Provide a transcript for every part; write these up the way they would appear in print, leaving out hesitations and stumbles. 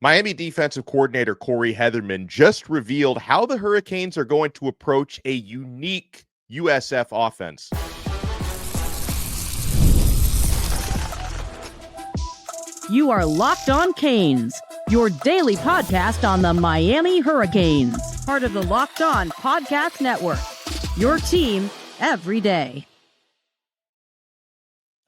Miami defensive coordinator Corey Heatherman just revealed how the Hurricanes are going to approach a unique USF offense. You are Locked On Canes, your daily podcast on the Miami Hurricanes, part of the Locked On Podcast Network, your team every day.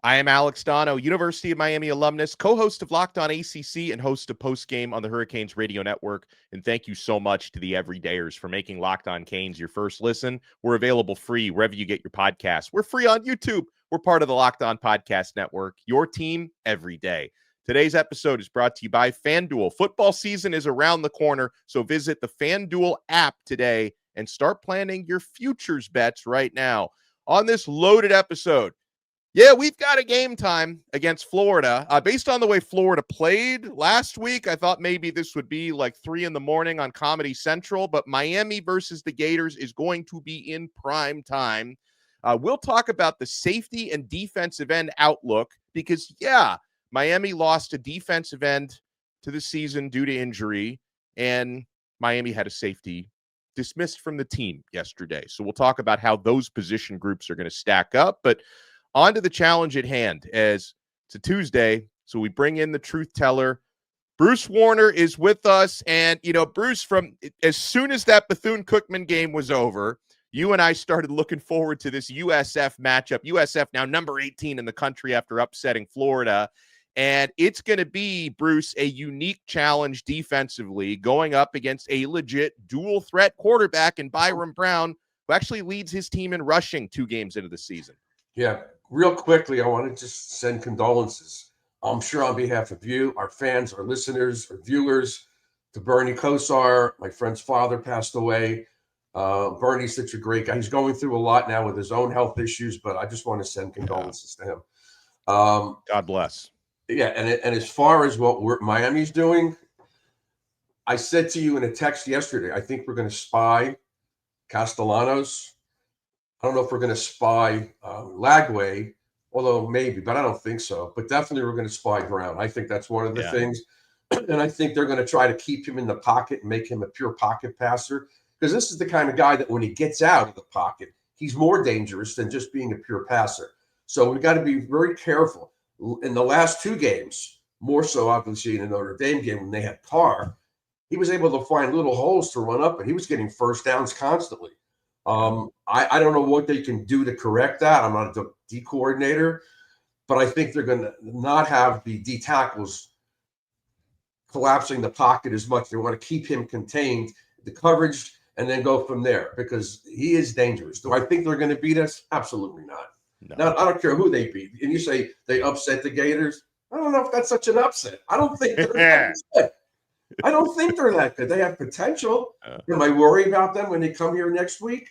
I am Alex Donno, University of Miami alumnus, co-host of Locked On ACC and host of Postgame on the Hurricanes Radio Network. And thank you so much to the everydayers for making Locked On Canes your first listen. We're available free wherever you get your podcasts. We're free on YouTube. We're part of the Locked On Podcast Network, your team every day. Today's episode is brought to you by FanDuel. Football season is around the corner, so visit the FanDuel app today and start planning your futures bets right now. On this loaded episode, we've got a game time against Florida. Based on the way Florida played last week, I thought maybe this would be like 3 a.m. on Comedy Central, but Miami versus the Gators is going to be in prime time. We'll talk about the safety and defensive end outlook because, Miami lost a defensive end to the season due to injury, and Miami had a safety dismissed from the team yesterday. So we'll talk about how those position groups are going to stack up, but on to the challenge at hand, as it's a Tuesday, so we bring in the truth teller. Bruce Warner is with us, and, Bruce, from as soon as that Bethune-Cookman game was over, you and I started looking forward to this USF matchup. USF now number 18 in the country after upsetting Florida, and it's going to be, Bruce, a unique challenge defensively going up against a legit dual-threat quarterback in BYRUM BROWN, who actually leads his team in rushing 2 games into the season. Yeah, real quickly, I want to just send condolences. I'm sure on behalf of you, our fans, our listeners, our viewers, to Bernie Kosar. My friend's father passed away. Bernie's such a great guy. He's going through a lot now with his own health issues, but I just want to send condolences to him. God bless. Yeah, and as far as what Miami's doing, I said to you in a text yesterday, I think we're going to spy Castellanos. I don't know if we're going to spy Lagway, although maybe, but I don't think so. But definitely we're going to spy Brown. I think that's one of the things. And I think they're going to try to keep him in the pocket and make him a pure pocket passer, because this is the kind of guy that when he gets out of the pocket, he's more dangerous than just being a pure passer. So we've got to be very careful. In the last 2 games, more so obviously in the Notre Dame game when they had Carr, he was able to find little holes to run up, and he was getting first downs constantly. I don't know what they can do to correct that. I'm not a D coordinator, but I think they're going to not have the D tackles collapsing the pocket as much. They want to keep him contained, the coverage, and then go from there because he is dangerous. Do I think they're going to beat us? Absolutely not. No. Now, I don't care who they beat. And you say they upset the Gators. I don't know if that's such an upset. I don't think they're that upset. I don't think they're that good. They have potential. Am I worried about them when they come here next week?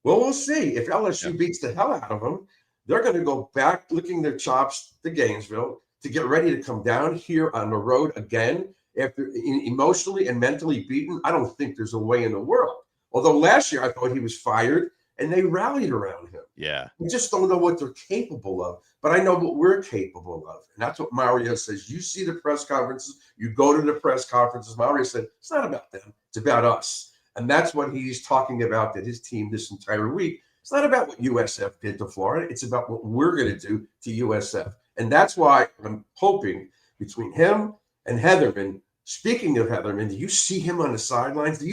Well, we'll see. If LSU beats the hell out of them, they're going to go back licking their chops to Gainesville to get ready to come down here on the road again after emotionally and mentally beaten. I don't think there's a way in the world. Although last year I thought he was fired and they rallied around him. Yeah. We just don't know what they're capable of. But I know what we're capable of. And that's what Mario says. You see the press conferences. You go to the press conferences. Mario said, it's not about them. It's about us. And that's what he's talking about, that his team this entire week. It's not about what USF did to Florida. It's about what we're going to do to USF. And that's why I'm hoping between him and Heatherman. Speaking of Heatherman, do you see him on the sidelines? Do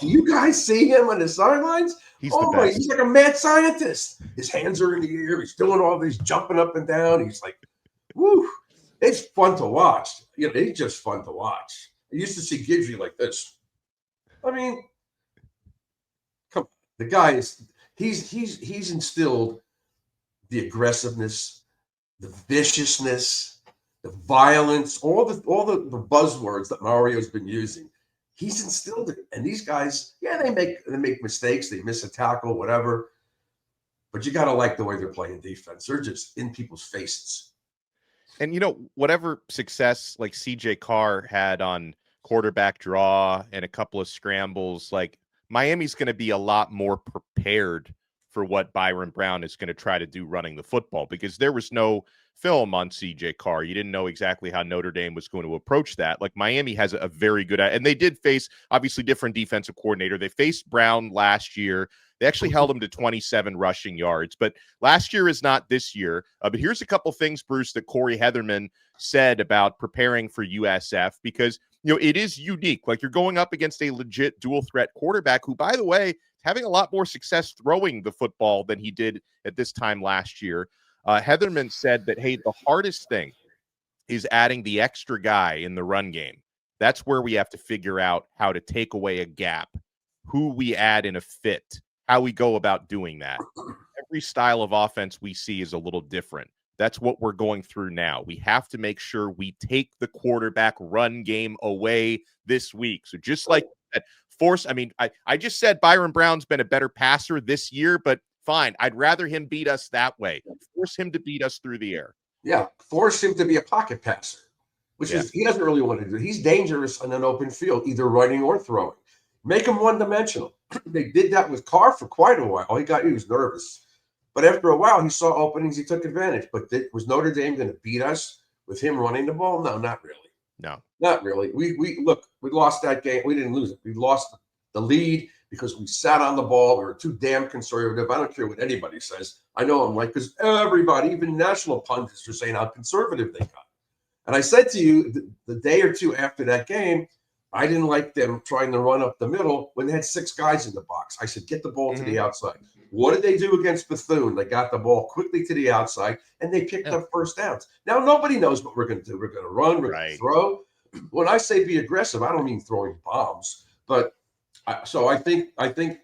you guys see him on the sidelines? He's like a mad scientist. His hands are in the air. He's doing all these jumping up and down. He's like, woo. It's fun to watch. It's just fun to watch. I used to see Gidgey like this. I mean, come on. The guy he's instilled the aggressiveness, the viciousness, the violence, all the buzzwords that Mario's been using. He's instilled it. And these guys, they make mistakes, they miss a tackle, whatever. But you got to like the way they're playing defense. They're just in people's faces. And, whatever success like CJ Carr had on quarterback draw and a couple of scrambles, like Miami's going to be a lot more prepared for what BYRUM BROWN is going to try to do running the football, because there was no film on CJ Carr. You didn't know exactly how Notre Dame was going to approach that. Like Miami has a very good, and they did face obviously different defensive coordinator. They faced Brown last year. They actually held him to 27 rushing yards, but last year is not this year. But here's a couple things, Bruce, that Corey Heatherman said about preparing for USF, because it is unique. Like, you're going up against a legit dual threat quarterback who, by the way, is having a lot more success throwing the football than he did at this time last year. Heatherman said that, hey, the hardest thing is adding the extra guy in the run game. That's where we have to figure out how to take away a gap, who we add in a fit, how we go about doing that. Every style of offense we see is a little different. That's what we're going through now. We have to make sure we take the quarterback run game away this week. So just like that, I just said BYRUM Brown's been a better passer this year, but fine. I'd rather him beat us that way. Force him to beat us through the air. Yeah, force him to be a pocket passer, which is he doesn't really want to do. He's dangerous on an open field, either running or throwing. Make him one-dimensional. They did that with Carr for quite a while. He was nervous. But after a while, he saw openings. He took advantage. But was Notre Dame going to beat us with him running the ball? No, not really. No, not really. We lost that game. We didn't lose it. We lost the lead because we sat on the ball. We were too damn conservative. I don't care what anybody says. I know I'm right, because everybody, even national pundits, are saying how conservative they got. And I said to you the day or two after that game, I didn't like them trying to run up the middle when they had 6 guys in the box. I said, get the ball to the outside. What did they do against Bethune? They got the ball quickly to the outside, and they picked up first downs. Now, nobody knows what we're going to do. We're going to run. We're going to throw. When I say be aggressive, I don't mean throwing bombs. But I think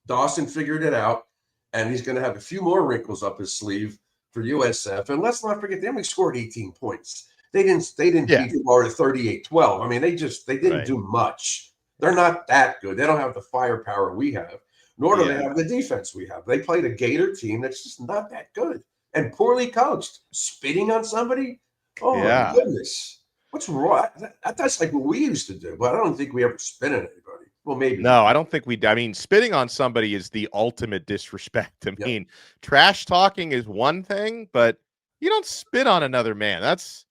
Dawson figured it out, and he's going to have a few more wrinkles up his sleeve for USF. And let's not forget, they only scored 18 points. They didn't beat Florida 38-12. I mean, they didn't do much. They're not that good. They don't have the firepower we have, nor do they have the defense we have. They played a Gator team that's just not that good and poorly coached. Spitting on somebody? Oh, my goodness. What's wrong? That's like what we used to do, but I don't think we ever spit on anybody. Well, maybe. No, I don't think we do. I mean, spitting on somebody is the ultimate disrespect. I mean, trash talking is one thing, but you don't spit on another man. That's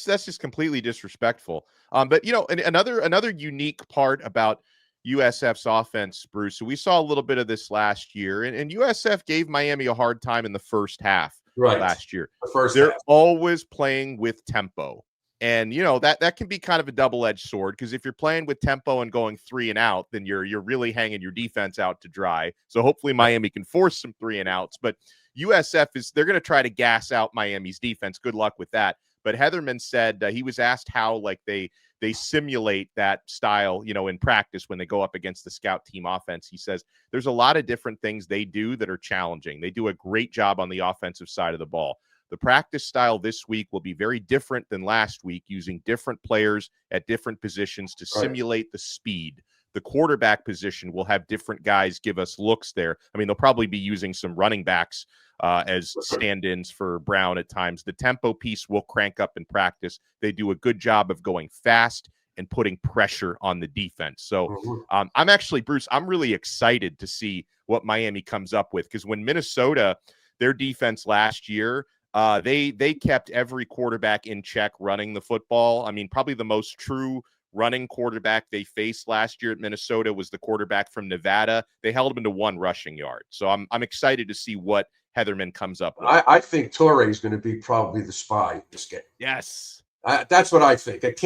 just completely disrespectful. But another unique part about USF's offense, Bruce. So we saw a little bit of this last year, and USF gave Miami a hard time in the first half last year. They're always playing with tempo. And that can be kind of a double-edged sword, because if you're playing with tempo and going 3 and out, then you're really hanging your defense out to dry. So hopefully Miami can force some 3 and outs. But USF they're going to try to gas out Miami's defense. Good luck with that. But Heatherman said he was asked how they simulate that style, in practice when they go up against the scout team offense. He says there's a lot of different things they do that are challenging. They do a great job on the offensive side of the ball. The practice style this week will be very different than last week, using different players at different positions to simulate the speed. The quarterback position will have different guys give us looks there. I mean, they'll probably be using some running backs as stand-ins for Brown at times. The tempo piece will crank up in practice. They do a good job of going fast and putting pressure on the defense. So I'm actually, Bruce, I'm really excited to see what Miami comes up with, because when Minnesota, their defense last year, they kept every quarterback in check running the football. I mean, probably the most true running quarterback they faced last year at Minnesota was the quarterback from Nevada. They held him to 1 rushing yard. So I'm excited to see what Heatherman comes up with. I think Torrey is going to be probably the spy in this game. Yes, that's what I think. It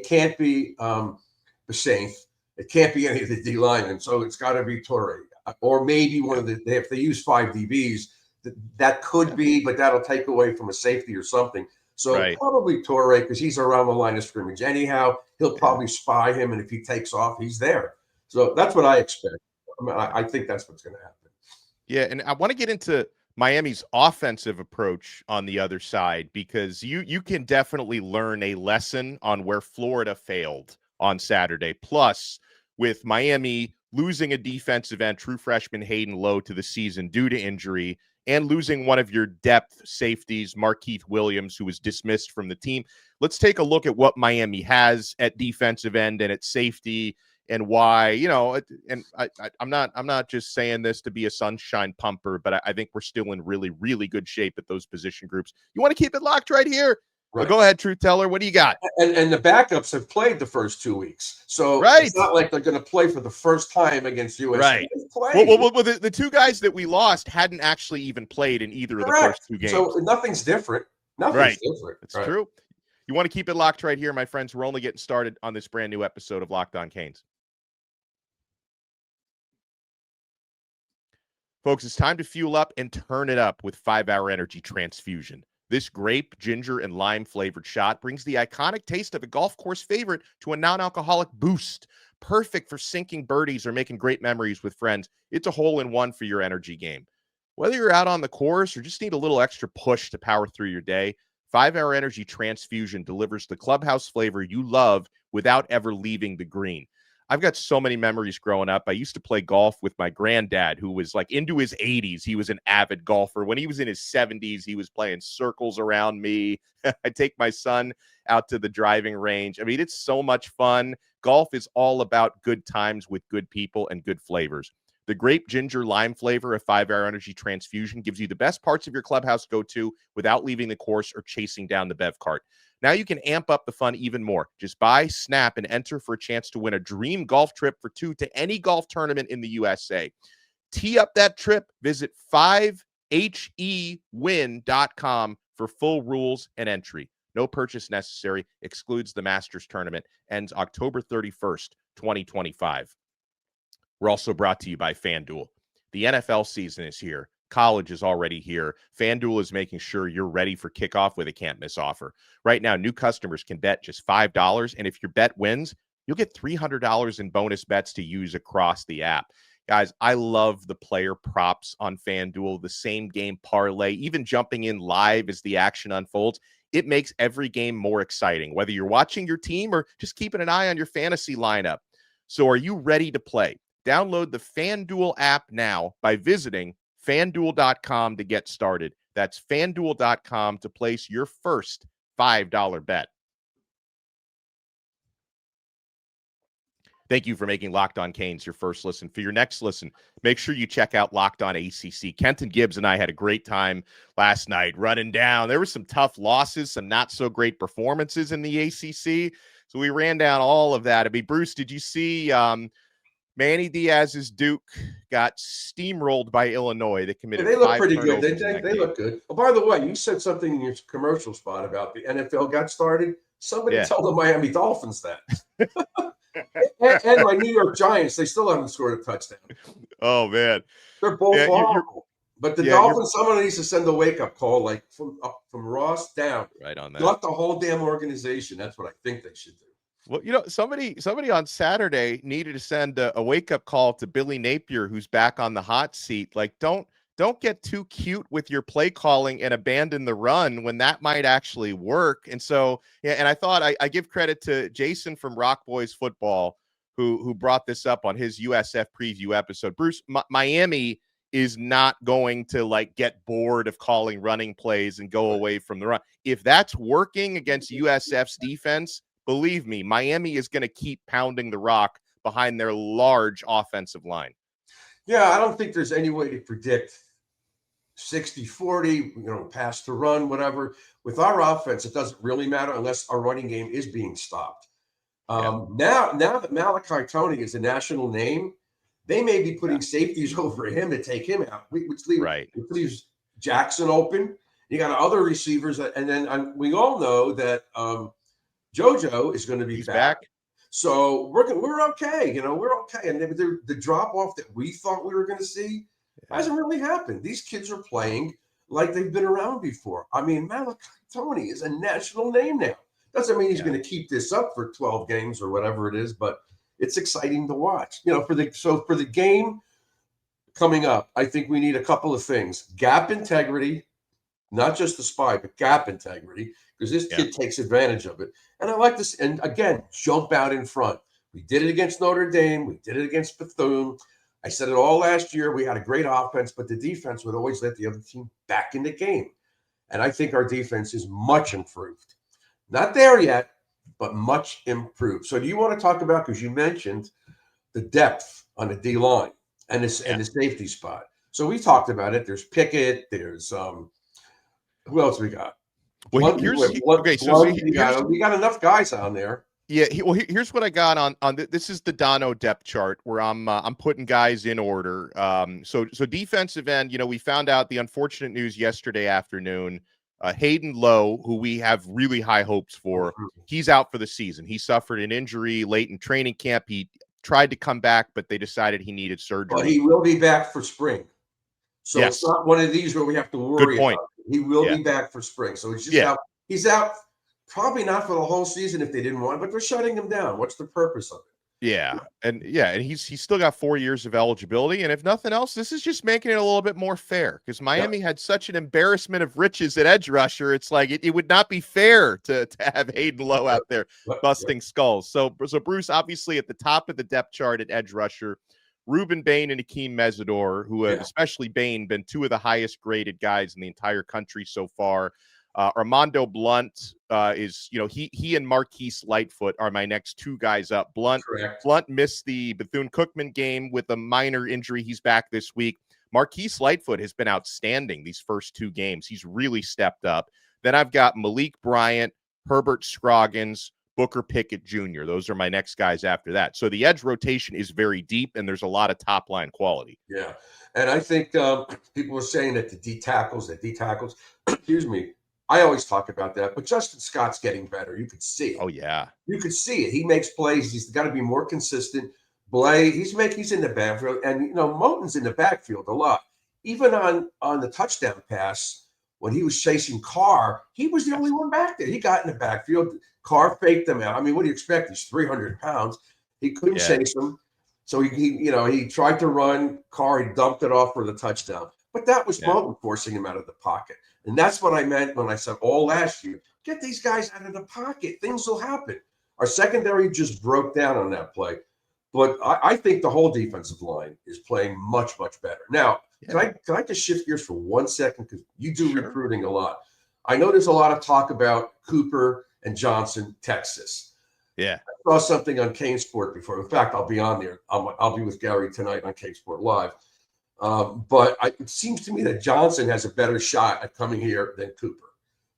can't be Basaint. It can't be any of the D linemen. So it's got to be Torrey, or maybe one of if they use 5 DBs. That could be, but that'll take away from a safety or something. So probably Torrey, because he's around the line of scrimmage anyhow. He'll probably spy him, and if he takes off, he's there. So that's what I expect. I mean, I think that's what's going to happen. Yeah, and I want to get into Miami's offensive approach on the other side, because you can definitely learn a lesson on where Florida failed on Saturday. Plus, with Miami losing a defensive end, true freshman HAYDEN Low, to the season due to injury, and losing one of your depth safeties, MARKEITH WILLIAMS, who was dismissed from the team. Let's take a look at what Miami has at defensive end and at safety, and why, and I'm not just saying this to be a sunshine pumper, but I think we're still in really, really good shape at those position groups. You want to keep it locked right here? Right. Well, go ahead, Truth Teller. What do you got? And the backups have played the first 2 weeks. So it's not like they're going to play for the first time against USF. Right. Well, the two guys that we lost hadn't actually even played in either of the first two games. So nothing's different. Nothing's different. That's true. You want to keep it locked right here, my friends. We're only getting started on this brand new episode of Locked On Canes. Folks, it's time to fuel up and turn it up with 5-Hour Energy Transfusion. This grape, ginger, and lime flavored shot brings the iconic taste of a golf course favorite to a non-alcoholic boost. Perfect for sinking birdies or making great memories with friends. It's a hole-in-one for your energy game. Whether you're out on the course or just need a little extra push to power through your day, 5-Hour Energy Transfusion delivers the clubhouse flavor you love without ever leaving the green. I've got so many memories growing up. I used to play golf with my granddad, who was like into his 80s. He was an avid golfer. When he was in his 70s, he was playing circles around me. I take my son out to the driving range. I mean, it's so much fun. Golf is all about good times with good people and good flavors. The grape, ginger, lime flavor of 5-Hour Energy Transfusion gives you the best parts of your clubhouse go-to without leaving the course or chasing down the bev cart. Now you can amp up the fun even more. Just buy, snap, and enter for a chance to win a dream golf trip for two to any golf tournament in the USA. Tee up that trip. Visit 5hewin.com for full rules and entry. No purchase necessary. Excludes the Masters tournament. Ends October 31st, 2025. We're also brought to you by FanDuel. The NFL season is here. College is already here. FanDuel is making sure you're ready for kickoff with a can't-miss offer. Right now, new customers can bet just $5, and if your bet wins, you'll get $300 in bonus bets to use across the app. Guys, I love the player props on FanDuel, the same game parlay, even jumping in live as the action unfolds. It makes every game more exciting, whether you're watching your team or just keeping an eye on your fantasy lineup. So are you ready to play? Download the FanDuel app now by visiting FanDuel.com to get started. That's FanDuel.com to place your first $5 bet. Thank you for making Locked On Canes your first listen. For your next listen, make sure you check out Locked On ACC. Kenton Gibbs and I had a great time last night running down. There were some tough losses, some not so great performances in the ACC. So we ran down all of that. I mean, Bruce, did you see Manny Diaz's Duke got steamrolled by Illinois? They committed. They look pretty good. They look good. Oh, by the way, you said something in your commercial spot about the NFL got started. Somebody tell the Miami Dolphins that. and my New York Giants, they still haven't scored a touchdown. Oh, man. They're both horrible. But the Dolphins, someone needs to send a wake-up call, like from Ross down. Right on that. Not the whole damn organization. That's what I think they should do. Well, somebody on Saturday needed to send a wake-up call to Billy Napier, who's back on the hot seat. Like, don't get too cute with your play calling and abandon the run when that might actually work. And so, and I thought I give credit to Jason from Rock Boys Football, who brought this up on his USF preview episode. Bruce, Miami is not going to get bored of calling running plays and go away from the run. If that's working against USF's defense, believe me, Miami is going to keep pounding the rock behind their large offensive line. Yeah, I don't think there's any way to predict 60-40, pass to run, whatever. With our offense, it doesn't really matter unless our running game is being stopped. Now that Malachi Tony is a national name, they may be putting safeties over him to take him out, which leaves Jackson open. You got other receivers, and then we all know that JoJo is going to be back. So we're okay. We're okay. And the drop off that we thought we were going to see hasn't really happened. These kids are playing like they've been around before. I mean, Malachi Tony is a national name now. Doesn't mean he's going to keep this up for 12 games or whatever it is, but it's exciting to watch. For the game coming up, I think we need a couple of things: gap integrity, not just the spy, but gap integrity, because this kid takes advantage of it. And I like this. And again, jump out in front. We did it against Notre Dame. We did it against Bethune. I said it all last year. We had a great offense, but the defense would always let the other team back in the game. And I think our defense is much improved. Not there yet, but much improved. So do you want to talk about, because you mentioned the depth on the D line and and the safety spot. So we talked about it. There's Pickett. There's who else we got? Well, Blunt, here's Blunt, okay. we got enough guys on there. Yeah, here's what I got on this is the Donno depth chart where I'm putting guys in order. So defensive end, we found out the unfortunate news yesterday afternoon. HAYDEN LOW, who we have really high hopes for, he's out for the season. He suffered an injury late in training camp. He tried to come back, but they decided he needed surgery. But he will be back for spring. So yes. It's not one of these where we have to worry about it. He will be back for spring. So it's just out. He's out. Probably not for the whole season if they didn't want, but they're shutting him down. What's the purpose of it? And he's still got 4 years of eligibility, and if nothing else, this is just making it a little bit more fair because Miami had such an embarrassment of riches at edge rusher. It's like it would not be fair to have HAYDEN LOW out there busting skulls. So Bruce, obviously at the top of the depth chart at edge rusher, Ruben Bain and Akeem Mesidor, who have, especially Bain, been two of the highest graded guys in the entire country so far. Armando Blunt is, he and Marquise Lightfoot are my next two guys up. Blunt missed the Bethune-Cookman game with a minor injury. He's back this week. Marquise Lightfoot has been outstanding these first two games. He's really stepped up. Then I've got Malik Bryant, Herbert Scroggins, Booker Pickett Jr. Those are my next guys after that. So the edge rotation is very deep, and there's a lot of top-line quality. Yeah, and I think people are saying that the D tackles, excuse me, I always talk about that, but Justin Scott's getting better. You could see it. Oh, yeah. You could see it. He makes plays. He's got to be more consistent. Blay, he's in the backfield. And, Moten's in the backfield a lot. Even on the touchdown pass, when he was chasing Carr, he was the only one back there. He got in the backfield. Carr faked him out. I mean, what do you expect? He's 300 pounds. He couldn't chase him. So he tried to run. Carr, he dumped it off for the touchdown. But that was Moten forcing him out of the pocket. And that's what I meant when I said all last year, get these guys out of the pocket. Things will happen. Our secondary just broke down on that play. But I think the whole defensive line is playing much, much better. Now, can I just shift gears for 1 second? Because you do recruiting a lot. I know there's a lot of talk about Cooper and Johnson, Texas. Yeah. I saw something on Kane Sport before. In fact, I'll be on there. I'll be with Gary tonight on Kane Sport Live. But it seems to me that Johnson has a better shot at coming here than Cooper.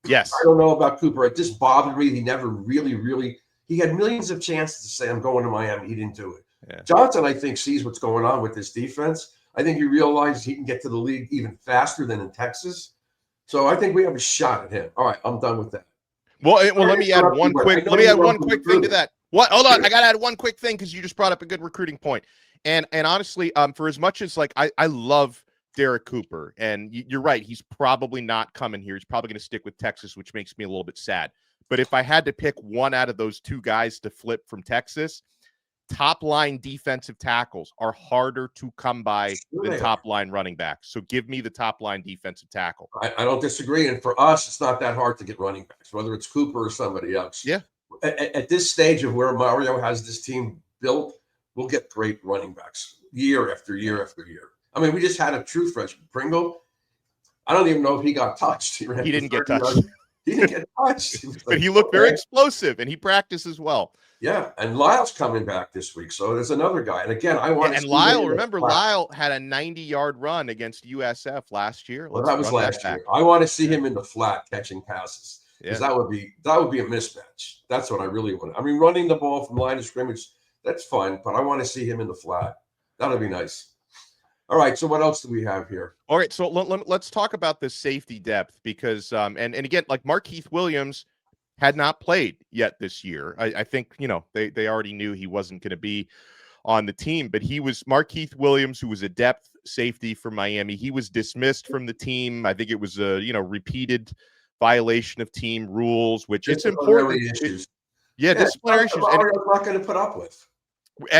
Yes. I don't know about Cooper. It just bothered me. He never really he had millions of chances to say, I'm going to Miami. He didn't do it. Yeah. Johnson, I think, sees what's going on with this defense. I think he realizes he can get to the league even faster than in Texas. So I think we have a shot at him. All right, I'm done with that. Well, let me add one quick thing to that. What? Hold on. I got to add one quick thing because you just brought up a good recruiting point. And honestly, for as much as I love Derek Cooper, and you're right, he's probably not coming here. He's probably going to stick with Texas, which makes me a little bit sad. But if I had to pick one out of those two guys to flip from Texas, top line defensive tackles are harder to come by than top line running backs. So give me the top line defensive tackle. I don't disagree. And for us, it's not that hard to get running backs, whether it's Cooper or somebody else. Yeah. At this stage of where Mario has this team built, we'll get great running backs year after year after year. I mean, we just had a true freshman, Pringle. I don't even know if he got touched. He didn't get touched. He didn't get touched. But he looked very explosive, and he practices well. Yeah, and Lyle's coming back this week, so there's another guy. And again, I want to. And Lyle, remember, Lyle had a 90-yard run against USF last year. Well, that was last year. I want to see him in the flat catching passes because that would be a mismatch. That's what I really want. I mean, running the ball from line of scrimmage, that's fun, but I want to see him in the flat. That'll be nice. All right, so what else do we have here? All right, so let's talk about the safety depth because, and again, like MARKEITH WILLIAMS had not played yet this year. I think, they already knew he wasn't going to be on the team, but he was MARKEITH WILLIAMS, who was a depth safety for Miami. He was dismissed from the team. I think it was a, repeated violation of team rules, which it's important. Disciplinary issues. I'm not going to put up with.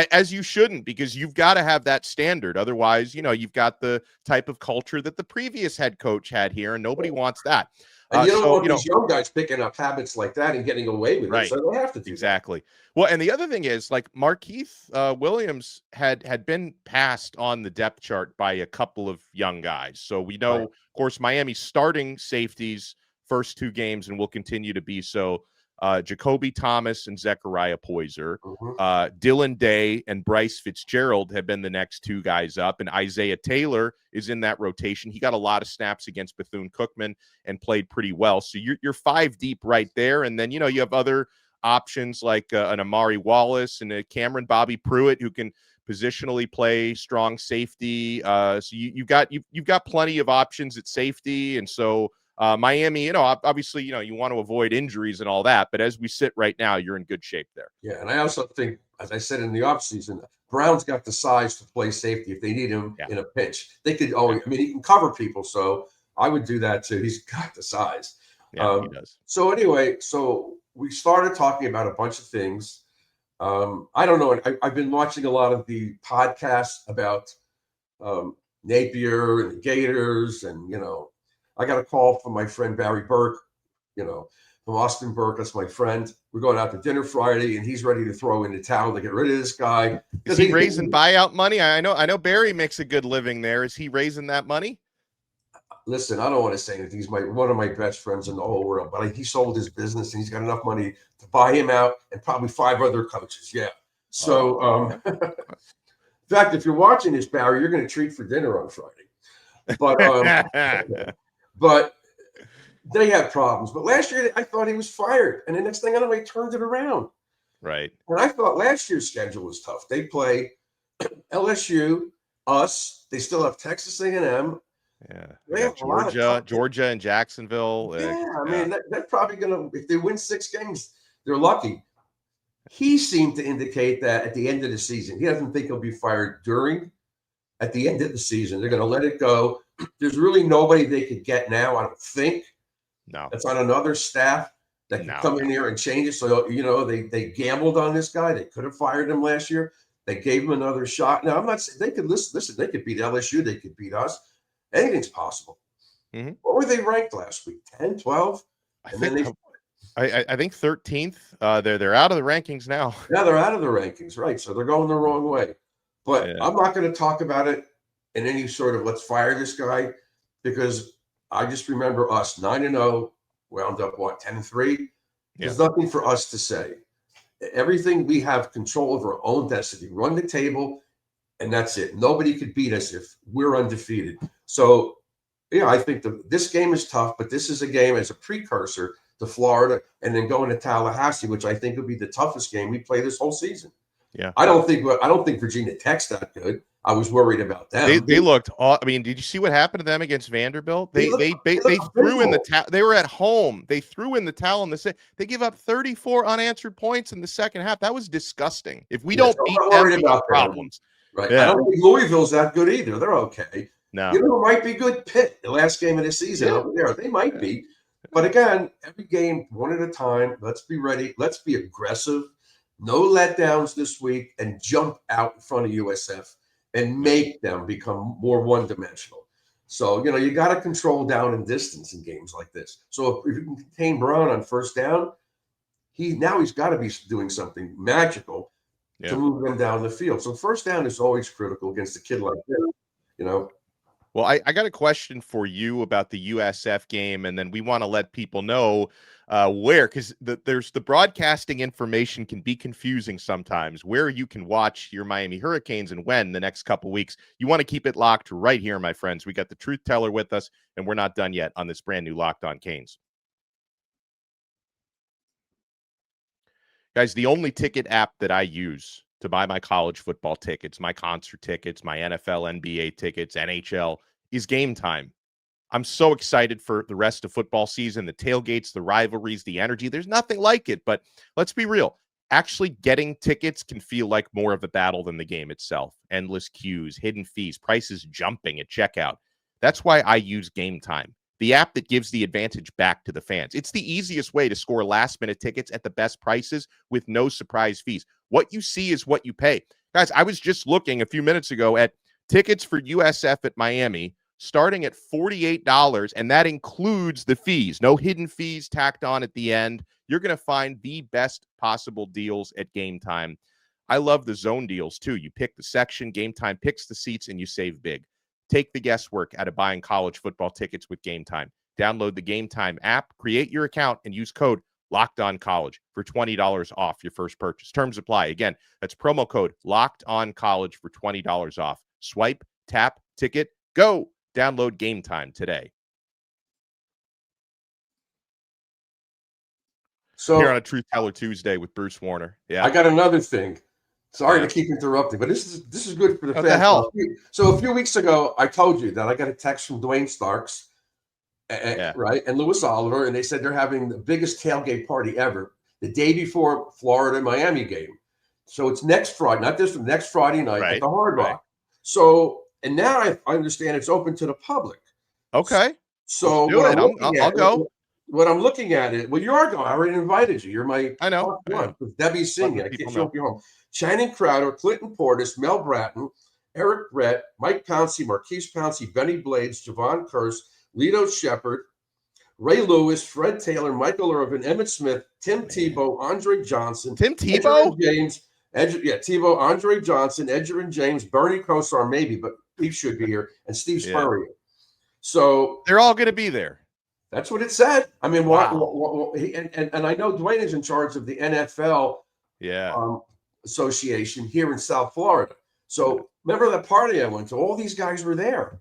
As you shouldn't, because you've got to have that standard. Otherwise, you've got the type of culture that the previous head coach had here, and nobody wants that. And you don't want these young guys picking up habits like that and getting away with it. So they have to do exactly. Well, and the other thing is, like, MARKEITH WILLIAMS had been passed on the depth chart by a couple of young guys. So we know, of course, Miami's starting safeties first two games and will continue to be so. Jacoby Thomas and Zechariah Poyser. Mhm. Dylan Day and Bryce Fitzgerald have been the next two guys up, and Isaiah Taylor is in that rotation. He got a lot of snaps against Bethune-Cookman and played pretty well. So you're five deep right there, and then you have other options like an Amari Wallace and a Cameron Bobby Pruitt who can positionally play strong safety. So you've got plenty of options at safety, and so Miami, obviously, you want to avoid injuries and all that, but as we sit right now, you're in good shape there. Yeah, and I also think, as I said in the offseason, Brown's got the size to play safety if they need him in a pinch. They could always, I mean, he can cover people, so I would do that too. He's got the size. Yeah, he does. So anyway, we started talking about a bunch of things. I don't know. I've been watching a lot of the podcasts about Napier and the Gators, and I got a call from my friend Barry Burke, from Austin Burke. That's my friend. We're going out to dinner Friday, and he's ready to throw in the towel to get rid of this guy. Is he raising buyout money? I know Barry makes a good living there. Is he raising that money? Listen, I don't want to say anything. He's one of my best friends in the whole world, but he sold his business and he's got enough money to buy him out and probably 5 other coaches. Yeah. So, in fact, if you're watching this, Barry, you're going to treat for dinner on Friday. But they had problems. But last year, I thought he was fired, and the next thing I know, he turned it around. Right. And I thought last year's schedule was tough. They play LSU, us. They still have Texas A&M. Yeah, Georgia, and Jacksonville. I mean, they're probably going to, if they win 6 games, they're lucky. He seemed to indicate that at the end of the season, he doesn't think he'll be fired at the end of the season. They're going to let it go. There's really nobody they could get now, I don't think. No. That's on another staff that can come in here and change it. So, they gambled on this guy. They could have fired him last year. They gave him another shot. Now, I'm not saying they could listen, they could beat LSU. They could beat us. Anything's possible. Mm-hmm. What were they ranked last week? 10, 12? I think 13th. They're out of the rankings now. Yeah, they're out of the rankings, right? So they're going the wrong way. But I'm not going to talk about it in any sort of let's fire this guy, because I just remember us 9-0, wound up 10-3. There's nothing for us to say. Everything, we have control of our own destiny. Run the table, and that's it. Nobody could beat us if we're undefeated. So, I think this game is tough, but this is a game as a precursor to Florida, and then going to Tallahassee, which I think would be the toughest game we play this whole season. Yeah, I don't think Virginia Tech's that good. I was worried about them. They looked. I mean, did you see what happened to them against Vanderbilt? They threw in the towel. They were at home. They threw in the towel in the they give up 34 unanswered points in the second half. That was disgusting. If we don't beat them, we have problems. Right. Yeah. I don't think Louisville's that good either. They're okay. No. It might be good. Pitt, the last game of the season over there. They might be. But again, every game, one at a time. Let's be ready. Let's be aggressive. No letdowns this week, and jump out in front of USF and make them become more one-dimensional. So, you got to control down and distance in games like this. So if you can contain Brown on first down, he's got to be doing something magical to move them down the field. So first down is always critical against a kid like that, Well, I got a question for you about the USF game, and then we want to let people know where, because there's the broadcasting information can be confusing sometimes, where you can watch your Miami Hurricanes and when the next couple weeks. You want to keep it locked right here, my friends. We got the truth teller with us, and we're not done yet on this brand new Locked On Canes. Guys, the only ticket app that I use to buy my college football tickets, my concert tickets, my NFL, NBA tickets, NHL, is Game Time. I'm so excited for the rest of football season, the tailgates, the rivalries, the energy. There's nothing like it, but let's be real. Actually getting tickets can feel like more of a battle than the game itself. Endless queues, hidden fees, prices jumping at checkout. That's why I use Game Time, the app that gives the advantage back to the fans. It's the easiest way to score last-minute tickets at the best prices with no surprise fees. What you see is what you pay. Guys, I was just looking a few minutes ago at tickets for USF at Miami, starting at $48, and that includes the fees. No hidden fees tacked on at the end. You're going to find the best possible deals at Game Time. I love the zone deals, too. You pick the section, Game Time picks the seats, and you save big. Take the guesswork out of buying college football tickets with Game Time. Download the Game Time app, create your account, and use code Locked On College for $20 off your first purchase. Terms apply. Again, that's promo code Locked On College for $20 off. Swipe, tap, ticket, go. Download Game Time today. So here on a Truth Teller Tuesday with Bruce Warner. Yeah, I got another thing. Sorry to keep interrupting, but this is good for the fans. The hell? So a few weeks ago, I told you that I got a text from Dwayne Starks, right, and Lewis Oliver, and they said they're having the biggest tailgate party ever the day before Florida-Miami game. So it's next Friday, not this one, next Friday night at the Hard Rock. Right. So, and now I understand it's open to the public. Okay. So I'll go. What I'm looking at it, well, you are going. I already invited you. You're my I know. One. Debbie Singh. I can't show up your home. Channing Crowder, Clinton Portis, Mel Bratton, Eric Brett, Mike Pouncey, Marquise Pouncey, Benny Blades, Javon Curse, Lito Shepard, Ray Lewis, Fred Taylor, Michael Irvin, Emmett Smith, Tim Tebow, Andre Johnson, Tebow, James, Tebow, Andre Johnson, Edgerrin James, Bernie Kosar, maybe, but he should be here, and Steve Spurrier. So they're all going to be there. That's what it said. I mean, and I know Dwayne is in charge of the NFL association here in South Florida. So remember that party I went to? All these guys were there.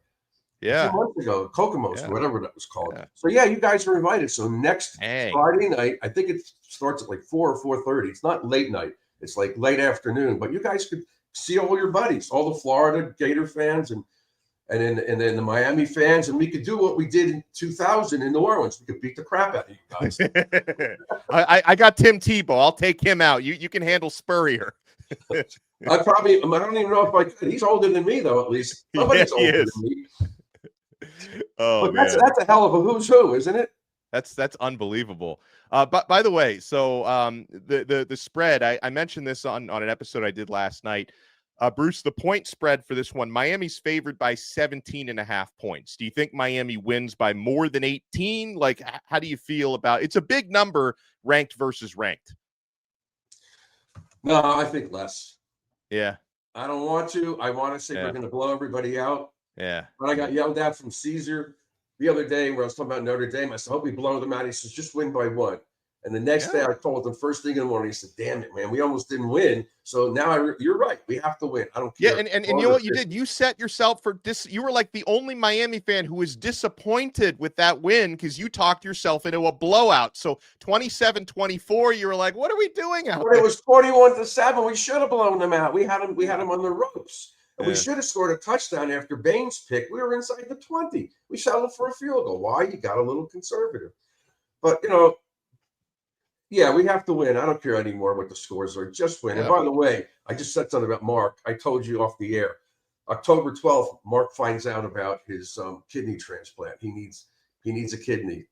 Yeah. 2 months ago, Kokomos, or whatever that was called. Yeah. So you guys are invited. So next Friday night, I think it starts at like 4 or 4:30. It's not late night. It's like late afternoon. But you guys could see all your buddies, all the Florida Gator fans and then the Miami fans, and we could do what we did in 2000 in New Orleans. We could beat the crap out of you guys. I got Tim Tebow. I'll take him out. You can handle Spurrier. I don't even know if I could. He's older than me, though, at least. Somebody's older than me. Oh, but that's a hell of a who's who, isn't it? That's unbelievable. But by the way, so the spread, I mentioned this on an episode I did last night. Bruce, the point spread for this one, Miami's favored by 17.5 points. Do you think Miami wins by more than 18? Like, how do you feel about it's a big number, ranked versus ranked? No, I think less. Yeah. I don't want to. I want to say we're going to blow everybody out. Yeah. But I got yelled at from Caesar the other day where I was talking about Notre Dame. I said, I hope we blow them out. He says, just win by 1. And the next day I called him first thing in the morning. He said, damn it, man, we almost didn't win. So now you're right. We have to win. I don't care. Yeah, and you know what you did? You set yourself for this. You were like the only Miami fan who was disappointed with that win because you talked yourself into a blowout. So 27-24, you were like, what are we doing out there? It was 41-7. We should have blown them out. We had them on the ropes. And we should have scored a touchdown after Baines' pick. We were inside the 20. We settled for a field goal. Why? You got a little conservative. But, we have to win. I don't care anymore what the scores are. Just win. And by the way, I just said something about Mark. I told you off the air. October 12th, Mark finds out about his kidney transplant. He needs a kidney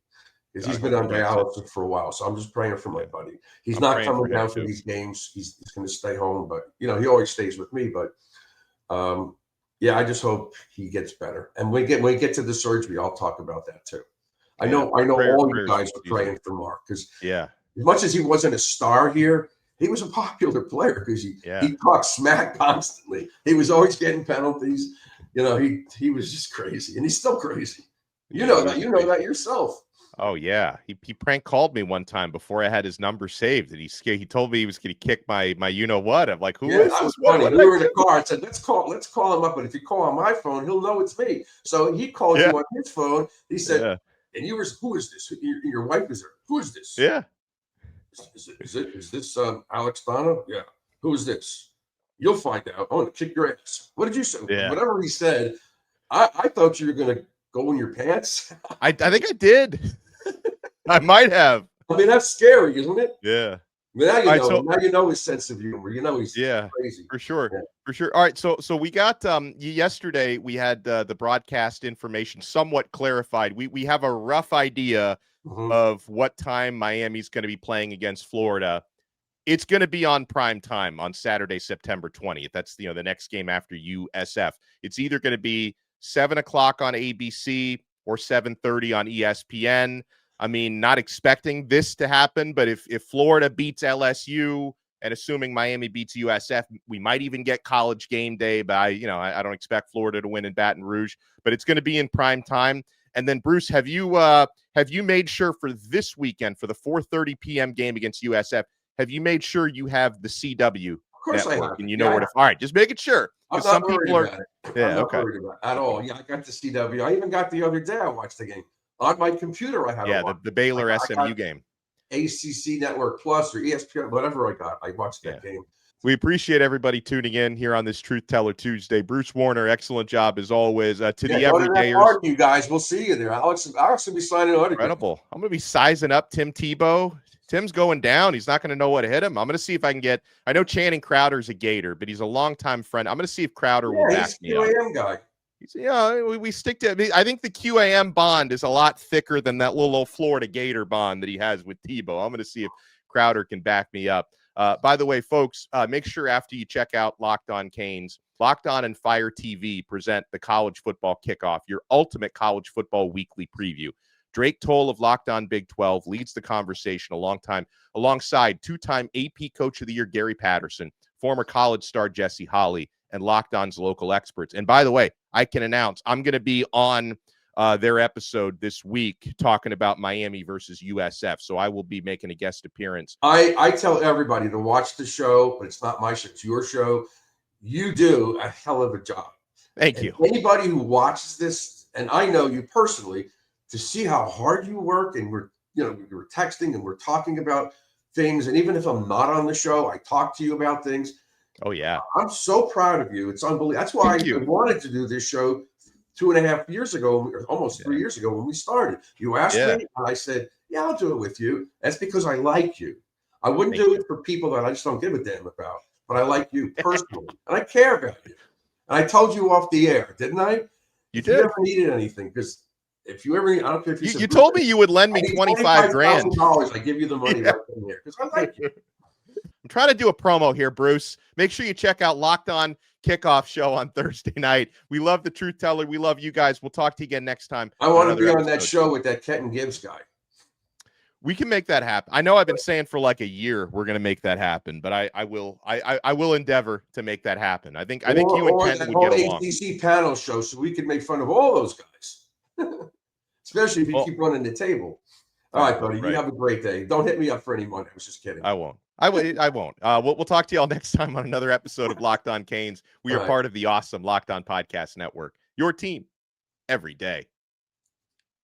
because he's been on dialysis for a while. So I'm just praying for my buddy. He's not coming down for these games. He's going to stay home. But, he always stays with me. But, I just hope he gets better. And when we get to the surgery, I'll talk about that too. I know all you guys are praying for Mark because as much as he wasn't a star here, he was a popular player because he talked smack constantly. He was always getting penalties. He was just crazy, and he's still crazy. You know that yourself. Oh yeah, he prank called me one time before I had his number saved, and he told me he was going to kick my what. I'm like, who is that this? Was funny. We were in the car. I said, let's call him up, but if you call on my phone, he'll know it's me. So he called you on his phone. He said, and you were, who is this? Your wife is there. Who is this? Yeah. Is this Alex Donno? Yeah. Who is this? You'll find out. I want to kick your ass. What did you say? Yeah. Whatever he said, I thought you were going to go in your pants. I think I did. I might have. I mean, that's scary, isn't it? Yeah. Now you know his sense of humor. He's crazy. For sure. Yeah. For sure. All right. So we got yesterday we had the broadcast information somewhat clarified. We have a rough idea of what time Miami's going to be playing against Florida. It's going to be on prime time on Saturday, September 20th. That's the next game after USF. It's either going to be 7 o'clock on ABC or 7:30 on ESPN. I mean, not expecting this to happen, but if Florida beats LSU and assuming Miami beats USF, we might even get College Game Day. But I don't expect Florida to win in Baton Rouge, but it's going to be in prime time. And then Bruce, have you made sure for this weekend for the 4:30 p.m. game against USF? Have you made sure you have the CW network and you know where to? All right, just making sure. I'm Some not people worried are. about it. Yeah, I'm not okay. worried about it at all. Yeah, I got the CW. I even got the other day. I watched the game on my computer. I had The Baylor I SMU got game. ACC Network Plus or ESPN, whatever I got. I watched that game. We appreciate everybody tuning in here on this Truth Teller Tuesday. Bruce Warner, excellent job as always. To the everydayers, you guys, we'll see you there. Alex will be signing autographs. Incredible. I'm going to be sizing up Tim Tebow. Tim's going down. He's not going to know what to hit him. I'm going to see if I can get. I know Channing Crowder's a Gator, but he's a longtime friend. I'm going to see if Crowder will back me up. He's a QAM guy. We stick to. I think the QAM bond is a lot thicker than that little old Florida Gator bond that he has with Tebow. I'm going to see if Crowder can back me up. By the way, folks, make sure after you check out Locked On Canes, Locked On and Fire TV present the college football kickoff, your ultimate college football weekly preview. Drake Toll of Locked On Big 12 leads the conversation alongside two-time AP Coach of the Year Gary Patterson, former college star Jesse Holley, and Locked On's local experts. And by the way, I can announce I'm going to be on their episode this week talking about Miami versus USF. So I will be making a guest appearance. I tell everybody to watch the show, but it's not my show. It's your show. You do a hell of a job. Thank you. Anybody who watches this, and I know you personally, to see how hard you work, and we're texting and we're talking about things. And even if I'm not on the show, I talk to you about things. Oh, yeah. I'm so proud of you. It's unbelievable. That's why I wanted to do this show 2.5 years ago, or almost 3 years ago when we started. You asked me, and I said, yeah, I'll do it with you. That's because I like you. I wouldn't do it for people that I just don't give a damn about, but I like you personally, and I care about you. And I told you off the air, didn't I? You did. If you ever needed anything, because if you ever, I don't care if you told me you would lend me $25,000. I give you the money right in here because I like you. I'm trying to do a promo here, Bruce. Make sure you check out Locked On Kickoff Show on Thursday night. We love the Truth Teller. We love you guys. We'll talk to you again next time. I want to be on that show with that Kenton Gibbs guy. We can make that happen. I know I've been saying for like a year we're going to make that happen, but I will endeavor to make that happen. I think you and Kenton would get along. ACC panel show, so we could make fun of all those guys, especially if you keep running the table. All right, buddy. Right. You have a great day. Don't hit me up for any money. I was just kidding. I won't. I won't. We'll talk to you all next time on another episode of Locked On Canes. We are part of the awesome Locked On Podcast Network. Your team every day.